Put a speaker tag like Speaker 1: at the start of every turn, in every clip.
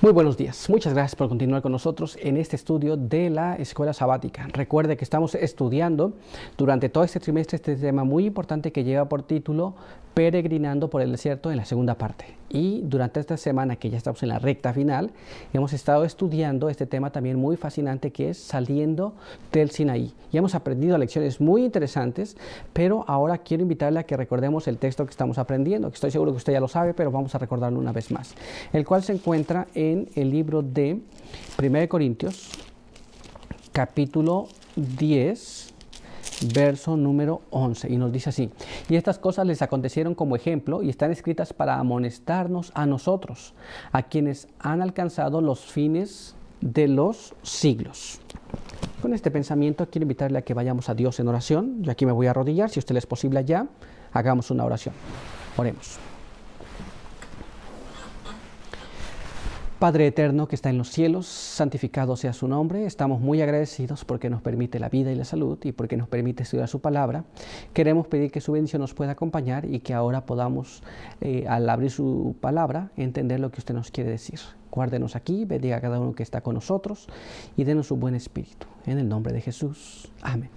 Speaker 1: Muy buenos días. Muchas gracias por continuar con nosotros en este estudio de la escuela sabática. Recuerde que estamos estudiando durante todo este trimestre este tema muy importante que lleva por título Peregrinando por el desierto en la segunda parte. Y durante esta semana que ya estamos en la recta final, hemos estado estudiando este tema también muy fascinante que es saliendo del Sinaí. Y hemos aprendido lecciones muy interesantes, pero ahora quiero invitarle a que recordemos el texto que estamos aprendiendo, que estoy seguro que usted ya lo sabe, pero vamos a recordarlo una vez más, el cual se encuentra en el libro de 1 Corintios, capítulo 10, verso número 11, y nos dice así: y estas cosas les acontecieron como ejemplo y están escritas para amonestarnos a nosotros, a quienes han alcanzado los fines de los siglos. Con este pensamiento quiero invitarle a que vayamos a Dios en oración. Yo aquí me voy a arrodillar, si a usted le es posible allá, hagamos una oración. Oremos. Padre eterno que está en los cielos, santificado sea su nombre. Estamos muy agradecidos porque nos permite la vida y la salud y porque nos permite estudiar su palabra. Queremos pedir que su bendición nos pueda acompañar y que ahora podamos, al abrir su palabra, entender lo que usted nos quiere decir. Guárdenos aquí, bendiga a cada uno que está con nosotros y denos su buen espíritu. En el nombre de Jesús. Amén.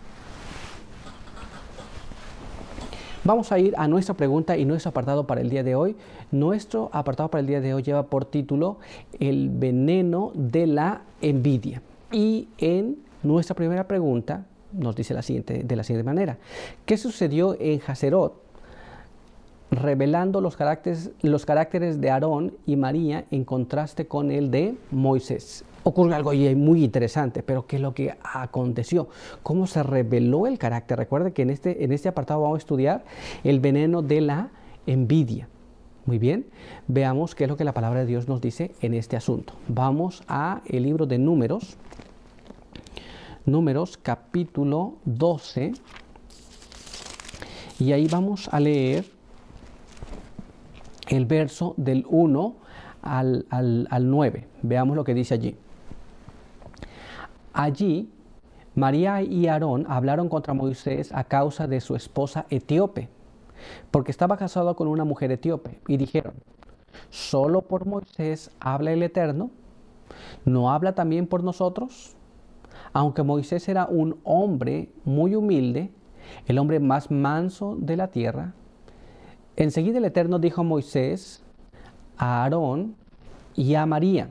Speaker 1: Vamos a ir a nuestra pregunta y nuestro apartado para el día de hoy. Nuestro apartado para el día de hoy lleva por título El veneno de la envidia. Y en nuestra primera pregunta nos dice de la siguiente manera: ¿qué sucedió en Hazerot, revelando los caracteres de Aarón y María en contraste con el de Moisés? Ocurre algo ahí muy interesante, pero ¿qué es lo que aconteció? ¿Cómo se reveló el carácter? Recuerde que en este apartado vamos a estudiar el veneno de la envidia. Muy bien, veamos qué es lo que la palabra de Dios nos dice en este asunto. Vamos a el libro de Números, capítulo 12, y ahí vamos a leer el verso del 1 al 9. Veamos lo que dice allí. Allí, María y Aarón hablaron contra Moisés a causa de su esposa etíope, porque estaba casado con una mujer etíope, y dijeron: ¿solo por Moisés habla el Eterno? ¿No habla también por nosotros? Aunque Moisés era un hombre muy humilde, el hombre más manso de la tierra, enseguida el Eterno dijo a Moisés, a Aarón y a María: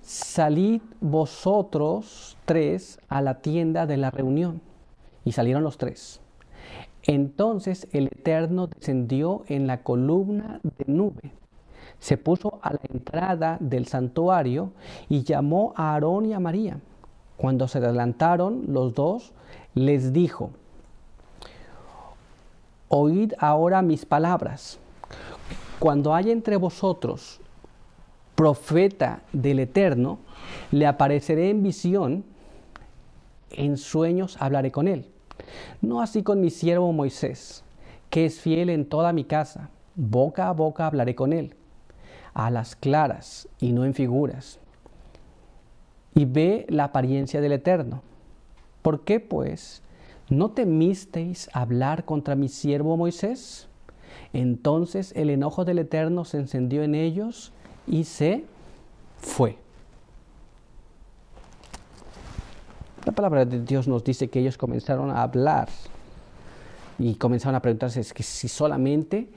Speaker 1: salid vosotros tres a la tienda de la reunión. Y salieron los tres. Entonces el Eterno descendió en la columna de nube, se puso a la entrada del santuario y llamó a Aarón y a María. Cuando se adelantaron los dos, les dijo: oíd ahora mis palabras. Cuando haya entre vosotros profeta del Eterno, le apareceré en visión, en sueños hablaré con él. No así con mi siervo Moisés, que es fiel en toda mi casa. Boca a boca hablaré con él, a las claras y no en figuras. Y ve la apariencia del Eterno. ¿Por qué, pues, no temisteis hablar contra mi siervo Moisés? Entonces el enojo del Eterno se encendió en ellos y se fue. La palabra de Dios nos dice que ellos comenzaron a hablar y comenzaron a preguntarse si solamente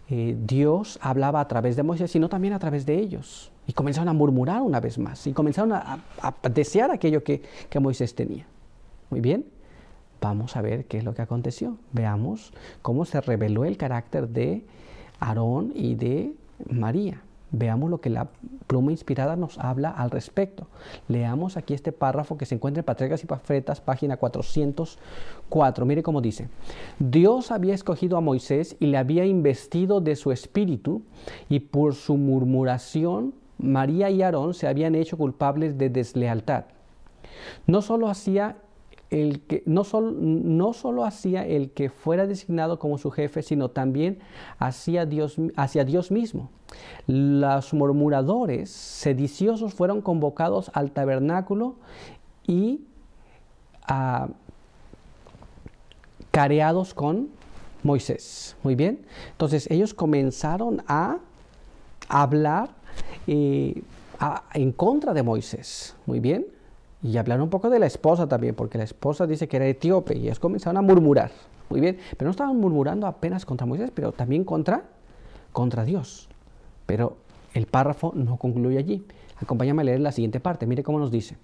Speaker 1: Dios hablaba a través de Moisés, sino también a través de ellos. Y comenzaron a murmurar una vez más y comenzaron a desear aquello que Moisés tenía. Muy bien, vamos a ver qué es lo que aconteció. Veamos cómo se reveló el carácter de Aarón y de María. Veamos lo que la pluma inspirada nos habla al respecto. Leamos aquí este párrafo que se encuentra en Patriarcas y Profetas, página 404. Mire cómo dice: Dios había escogido a Moisés y le había investido de su espíritu, y por su murmuración María y Aarón se habían hecho culpables de deslealtad. No solo hacía el que fuera designado como su jefe, sino también hacia Dios mismo. Los murmuradores sediciosos fueron convocados al tabernáculo y careados con Moisés. Muy bien. Entonces ellos comenzaron a hablar en contra de Moisés. Muy bien. Y hablar un poco de la esposa también, porque la esposa dice que era etíope y ellos comenzaron a murmurar. Muy bien. Pero no estaban murmurando apenas contra Moisés, pero también contra Dios. Pero el párrafo no concluye allí. Acompáñame a leer la siguiente parte. Mire cómo nos dice.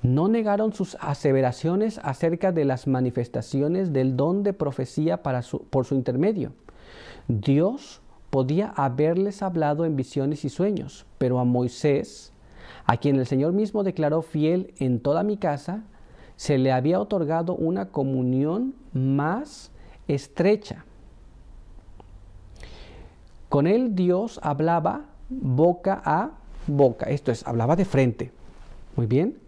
Speaker 1: No negaron sus aseveraciones acerca de las manifestaciones del don de profecía por su intermedio. Dios podía haberles hablado en visiones y sueños, pero a Moisés, a quien el Señor mismo declaró fiel en toda mi casa, se le había otorgado una comunión más estrecha. Con él Dios hablaba boca a boca, esto es, hablaba de frente. Muy bien.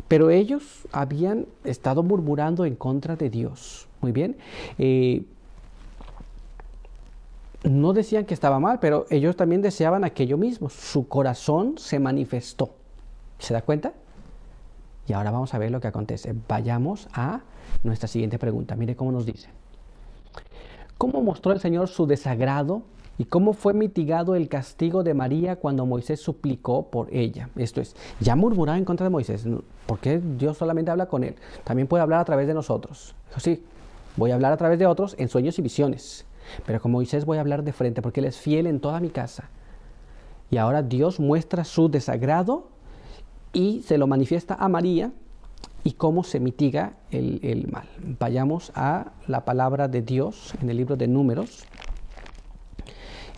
Speaker 1: Pero ellos habían estado murmurando en contra de Dios. Muy bien. No decían que estaba mal, pero ellos también deseaban aquello mismo. Su corazón se manifestó. ¿Se da cuenta? Y ahora vamos a ver lo que acontece. Vayamos a nuestra siguiente pregunta. Mire cómo nos dice. ¿Cómo mostró el Señor su desagrado y cómo fue mitigado el castigo de María cuando Moisés suplicó por ella? Esto es, ya murmuraba en contra de Moisés. ¿Por qué Dios solamente habla con él? También puede hablar a través de nosotros. Dijo, sí, voy a hablar a través de otros en sueños y visiones. Pero con Moisés voy a hablar de frente porque él es fiel en toda mi casa. Y ahora Dios muestra su desagrado y se lo manifiesta a María y cómo se mitiga el mal. Vayamos a la palabra de Dios en el libro de Números.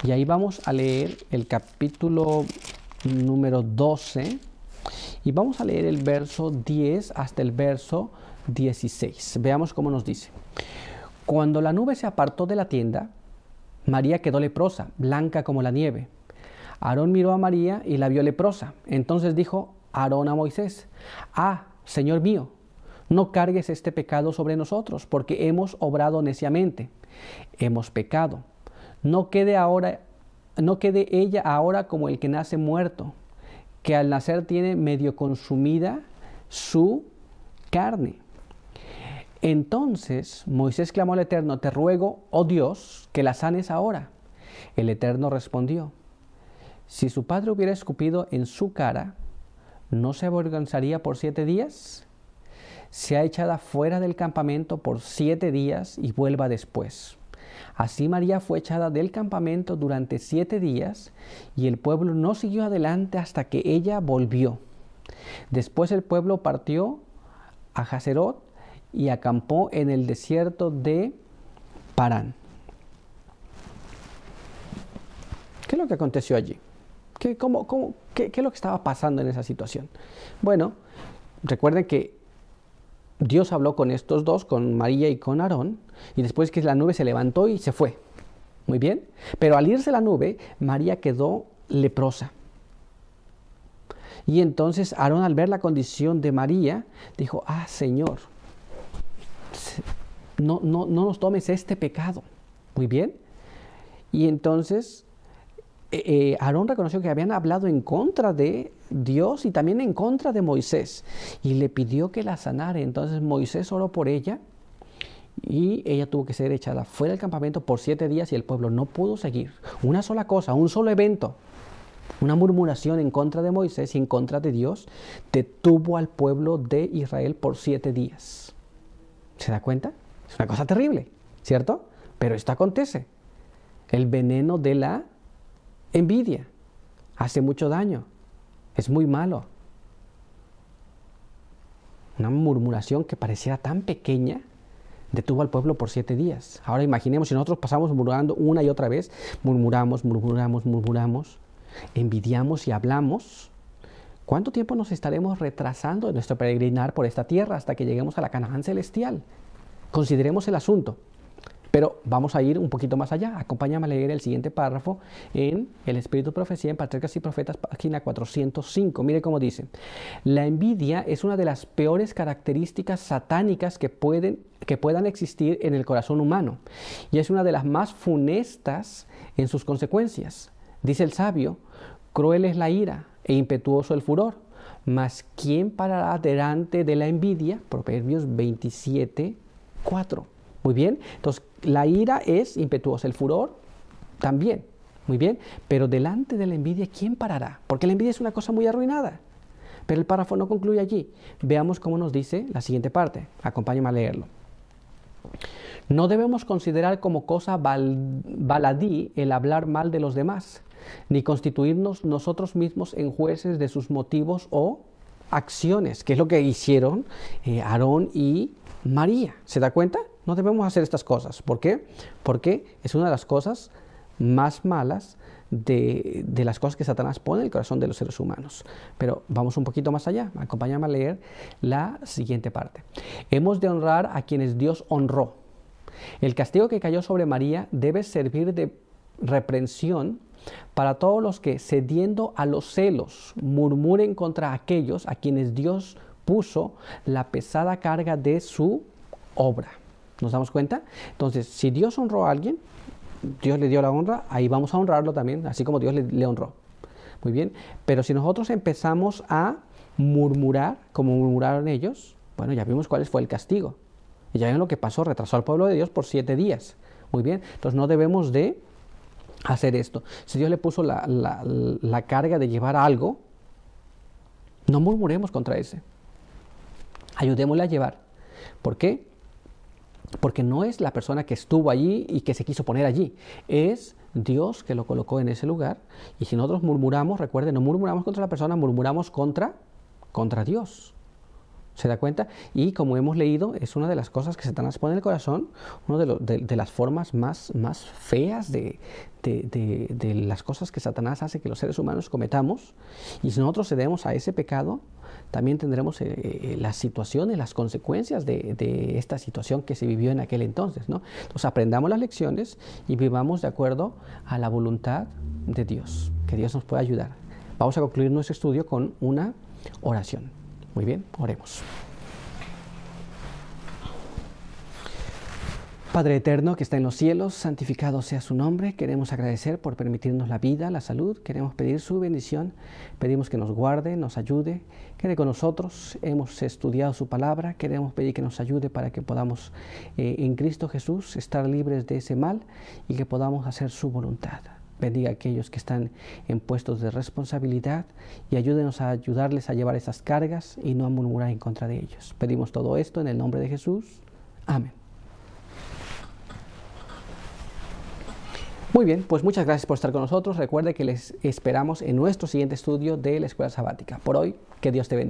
Speaker 1: Y ahí vamos a leer el capítulo número 12 y vamos a leer el verso 10 hasta el verso 16. Veamos cómo nos dice. Cuando la nube se apartó de la tienda, María quedó leprosa, blanca como la nieve. Aarón miró a María y la vio leprosa. Entonces dijo Aarón a Moisés, Señor mío, no cargues este pecado sobre nosotros, porque hemos obrado neciamente. Hemos pecado. No quede ella ahora como el que nace muerto, que al nacer tiene medio consumida su carne. Entonces Moisés clamó al Eterno, te ruego, oh Dios, que la sanes ahora. El Eterno respondió, si su padre hubiera escupido en su cara, ¿no se avergonzaría por 7 días? Sea echada fuera del campamento por 7 días y vuelva después. Así María fue echada del campamento durante 7 días y el pueblo no siguió adelante hasta que ella volvió. Después el pueblo partió a Hazerot y acampó en el desierto de ¿Qué es lo que aconteció allí? ¿Qué es lo que estaba pasando en esa situación? Bueno, recuerden que Dios habló con estos dos, con María y con Aarón, y después que la nube se levantó y se fue. Muy bien. Pero al irse la nube, María quedó leprosa. Y entonces Aarón, al ver la condición de María, dijo, Señor, no nos tomes este pecado. Muy bien. Y entonces Aarón reconoció que habían hablado en contra de Dios y también en contra de Moisés. Y le pidió que la sanara. Entonces Moisés oró por ella y ella tuvo que ser echada fuera del campamento por 7 días y el pueblo no pudo seguir. Una sola cosa, un solo evento, una murmuración en contra de Moisés y en contra de Dios, detuvo al pueblo de Israel por 7 días. ¿Se da cuenta? Es una cosa terrible, ¿cierto? Pero esto acontece. El veneno de la envidia hace mucho daño. Es muy malo. Una murmuración que pareciera tan pequeña detuvo al pueblo por 7 días. Ahora imaginemos si nosotros pasamos murmurando una y otra vez, murmuramos, envidiamos y hablamos. ¿Cuánto tiempo nos estaremos retrasando en nuestro peregrinar por esta tierra hasta que lleguemos a la Canaán celestial? Consideremos el asunto. Pero vamos a ir un poquito más allá. Acompáñame a leer el siguiente párrafo en El Espíritu Profecía, en Patriarcas y Profetas, página 405. Mire cómo dice. La envidia es una de las peores características satánicas que puedan existir en el corazón humano. Y es una de las más funestas en sus consecuencias. Dice el sabio, cruel es la ira e impetuoso el furor. Mas ¿quién parará delante de la envidia? Proverbios 27:4. Muy bien, entonces la ira es impetuosa, el furor también. Muy bien, pero delante de la envidia, ¿quién parará? Porque la envidia es una cosa muy arruinada. Pero el párrafo no concluye allí. Veamos cómo nos dice la siguiente parte. Acompáñame a leerlo. No debemos considerar como cosa baladí el hablar mal de los demás, ni constituirnos nosotros mismos en jueces de sus motivos o acciones, que es lo que hicieron Aarón y María. ¿Se da cuenta? No debemos hacer estas cosas. ¿Por qué? Porque es una de las cosas más malas de las cosas que Satanás pone en el corazón de los seres humanos. Pero vamos un poquito más allá. Acompáñame a leer la siguiente parte. Hemos de honrar a quienes Dios honró. El castigo que cayó sobre María debe servir de reprensión para todos los que, cediendo a los celos, murmuren contra aquellos a quienes Dios puso la pesada carga de su obra. ¿Nos damos cuenta? Entonces, si Dios honró a alguien, Dios le dio la honra, ahí vamos a honrarlo también, así como Dios le honró. Muy bien, pero si nosotros empezamos a murmurar, como murmuraron ellos, bueno, ya vimos cuál fue el castigo. Y ya ven lo que pasó, retrasó al pueblo de Dios por 7 días. Muy bien, entonces no debemos de hacer esto. Si Dios le puso la carga de llevar algo, no murmuremos contra ese. Ayudémosle a llevar. ¿Por qué? Porque no es la persona que estuvo allí y que se quiso poner allí. Es Dios que lo colocó en ese lugar. Y si nosotros murmuramos, recuerden, no murmuramos contra la persona, murmuramos contra Dios. ¿Se da cuenta? Y como hemos leído, es una de las cosas que Satanás pone en el corazón, una de las formas más feas de las cosas que Satanás hace que los seres humanos cometamos. Y si nosotros cedemos a ese pecado, también tendremos las situaciones, las consecuencias de esta situación que se vivió en aquel entonces, ¿no? Entonces aprendamos las lecciones y vivamos de acuerdo a la voluntad de Dios. Que Dios nos pueda ayudar. Vamos a concluir nuestro estudio con una oración. Muy bien, oremos. Padre eterno que está en los cielos, santificado sea su nombre. Queremos agradecer por permitirnos la vida, la salud. Queremos pedir su bendición. Pedimos que nos guarde, nos ayude, quede con nosotros. Hemos estudiado su palabra. Queremos pedir que nos ayude para que podamos en Cristo Jesús estar libres de ese mal y que podamos hacer su voluntad. Bendiga a aquellos que están en puestos de responsabilidad y ayúdenos a ayudarles a llevar esas cargas y no a murmurar en contra de ellos. Pedimos todo esto en el nombre de Jesús. Amén. Muy bien, pues muchas gracias por estar con nosotros. Recuerde que les esperamos en nuestro siguiente estudio de la Escuela Sabática. Por hoy, que Dios te bendiga.